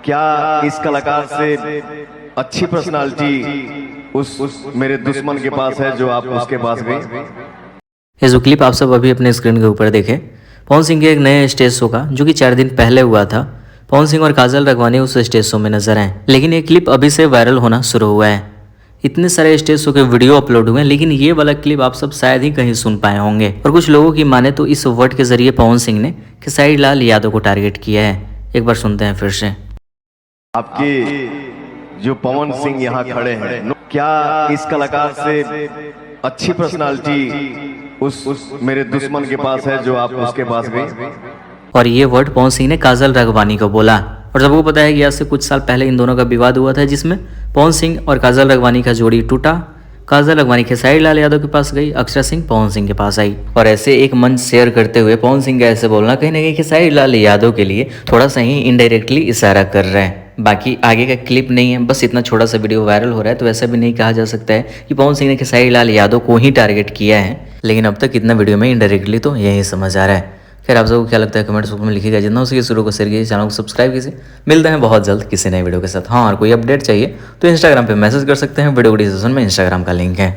क्या इस कलाकार से अच्छी पर्सनालिटी उस मेरे दुश्मन के पास है जो आप उसके पास गए। ये जो क्लिप आप सब अभी अपने स्क्रीन के ऊपर देखें, पवन सिंह के एक नए स्टेज शो का जो कि 4 दिन पहले हुआ था। पवन सिंह और काजल राघवानी उस स्टेज शो में नजर आए, लेकिन ये क्लिप अभी से वायरल होना शुरू हुआ है। इतने सारे स्टेज शो के वीडियो अपलोड हुए हैं, लेकिन ये वाला क्लिप आप सब शायद ही कहीं सुन पाए होंगे। और कुछ लोगों की माने तो इस वर्ड के जरिए पवन सिंह ने खेसारी लाल यादव को टारगेट किया है। एक बार सुनते हैं फिर से। आपके जो पवन सिंह यहाँ खड़े हैं, क्या इस कलाकार से अच्छी पर्सनालिटी उस मेरे दुश्मन के पास है जो आप उसके पास गए। और ये वर्ड पवन सिंह ने काजल राघवानी को बोला। और सबको पता है कि आज से कुछ साल पहले इन दोनों का विवाद हुआ था, जिसमें पवन सिंह और काजल राघवानी का जोड़ी टूटा। काजल राघवानी खेसारी लाल यादव के पास गई, अक्षरा सिंह पवन सिंह के पास आई। और ऐसे एक मंच शेयर करते हुए पवन सिंह का ऐसे बोलना कहीं ना कहीं खेसारी लाल यादव के लिए थोड़ा सा ही इनडायरेक्टली इशारा कर रहा है। बाकी आगे का क्लिप नहीं है, बस इतना छोटा सा वीडियो वायरल हो रहा है, तो ऐसा भी नहीं कहा जा सकता है कि पवन सिंह ने खेसारी लाल यादव को ही टारगेट किया है। लेकिन अब तक इतना वीडियो में इनडायरेक्टली तो यही समझ आ रहा है। खैर, आप सबको क्या लगता है कमेंट्स बॉक्स में लिखिएगा। जितना हो सके शुरू को शेयर कीजिए, चैनल को सब्सक्राइब कीजिए। मिलते हैं बहुत जल्द किसी नए वीडियो के साथ। हाँ, और कोई अपडेट चाहिए तो इंस्टाग्राम पे मैसेज कर सकते हैं। वीडियो डिस्क्रिप्शन में इंस्टाग्राम का लिंक है।